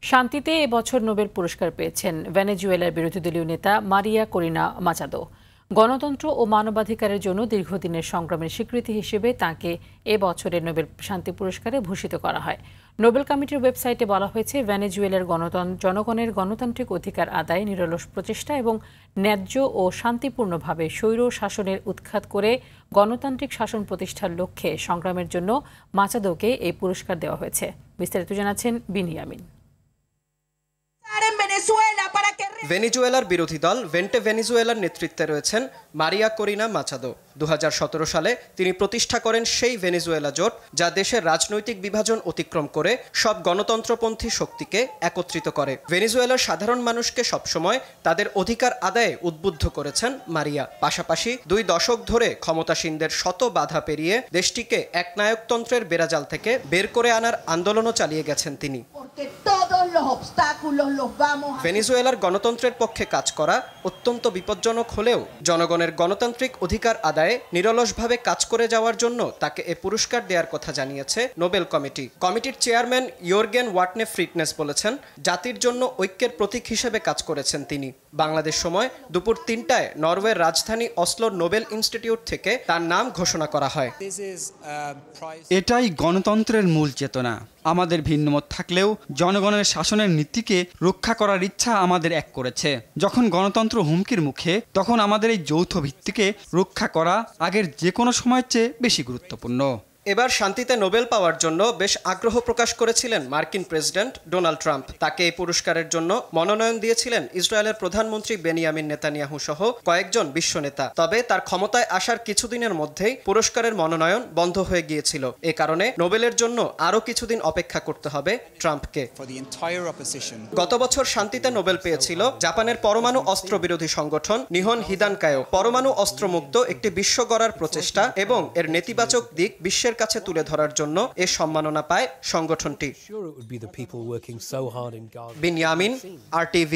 শান্তিতে এবছর নোবেল পুরস্কার পেয়েছেন ভেনেজুয়েলার বিরোধী দলীয় নেতা মারিয়া করিনা মাচাদো। গণতন্ত্র ও মানবাধিকারের জন্য দীর্ঘদিনের সংগ্রামের স্বীকৃতি হিসেবে তাঁকে এ বছরের নোবেল শান্তি পুরস্কারে ভূষিত করা হয়। নোবেল কমিটির ওয়েবসাইটে বলা হয়েছে, ভেনেজুয়েলার জনগণের গণতান্ত্রিক অধিকার আদায়ে নিরলস প্রচেষ্টা এবং ন্যায্য ও শান্তিপূর্ণভাবে স্বৈর শাসনের উৎখাত করে গণতান্ত্রিক শাসন প্রতিষ্ঠার লক্ষ্যে সংগ্রামের জন্য মাচাদোকে এই পুরস্কার দেওয়া হয়েছে। বিস্তারিত জানাচ্ছেন বিনিয়ামিন। ভেনেজুয়েলার বিরোধী দল ভেন্টে ভেনেজুয়েলার নেতৃত্বে রয়েছেন মারিয়া করিনা মাচাদো। 2017 সালে তিনি প্রতিষ্ঠা করেন সেই ভেনেজুয়েলা জোট, যা দেশের রাজনৈতিক বিভাজন অতিক্রম করে সব গণতন্ত্রপন্থী শক্তিকে একত্রিত করে। ভেনেজুয়েলার সাধারণ মানুষকে সবসময় তাদের অধিকার আদায়ে উদ্বুদ্ধ করেছেন মারিয়া। পাশাপাশি 2 দশক ধরে ক্ষমতাসীনদের শত বাধা পেরিয়ে দেশটিকে একনায়কতন্ত্রের বেড়াজাল থেকে বের করে আনার আন্দোলনও চালিয়ে গেছেন তিনি। ভেনেজুয়েলার গণতন্ত্রের পক্ষে কাজ করা অত্যন্ত বিপজ্জনক হলেও জনগণের গণতান্ত্রিক অধিকার আদায়ে নিরলসভাবে কাজ করে যাওয়ার জন্য তাকে এ পুরস্কার দেওয়ার কথা জানিয়েছে নোবেল কমিটি। কমিটির চেয়ারম্যান ইয়োর্গেন ওয়াটনে ফ্রিটনেস বলেছেন, জাতির জন্য ঐক্যের প্রতীক হিসেবে কাজ করেছেন তিনি। বাংলাদেশ সময় দুপুর 3টায় নরওয়ের রাজধানী অসলোর নোবেল ইনস্টিটিউট থেকে তার নাম ঘোষণা করা হয়। এটাই গণতন্ত্রের মূল চেতনা। আমাদের ভিন্নমত থাকলেও জনগণের শাসনের নীতিকে রক্ষা করার ইচ্ছা আমাদের এক করেছে। যখন গণতন্ত্র হুমকির মুখে, তখন আমাদের এই যৌথ ভিত্তিকে রক্ষা করা আগের যে কোনো সময়ের চেয়ে বেশি গুরুত্বপূর্ণ। এবার শান্তিতে নোবেল পাওয়ার জন্য বেশ আগ্রহ প্রকাশ করেছিলেন মার্কিন প্রেসিডেন্ট ডোনাল্ড ট্রাম্প। তাকে এই পুরস্কারের জন্য মনোনয়ন দিয়েছিলেন ইসরায়েলের প্রধানমন্ত্রী বেনিয়ামিন নেতানিয়াহু সহ কয়েকজন বিশ্ব নেতা। তবে তার ক্ষমতায় আসার কিছুদিনের মধ্যেই পুরস্কারের মনোনয়ন বন্ধ হয়ে গিয়েছিল। এ কারণে নোবেলের জন্য আরও কিছুদিন অপেক্ষা করতে হবে ট্রাম্পকে। গত বছর শান্তিতে নোবেল পেয়েছিল জাপানের পরমাণু অস্ত্র বিরোধী সংগঠন নিহন হিদানকায়ো। পরমাণু অস্ত্রমুক্ত একটি বিশ্ব গড়ার প্রচেষ্টা এবং এর নেতিবাচক দিক বিশ্বের কাছে তুলে ধরার জন্য এ সম্মাননা পায় সংগঠনটি। বিনিয়ামিন, RTV।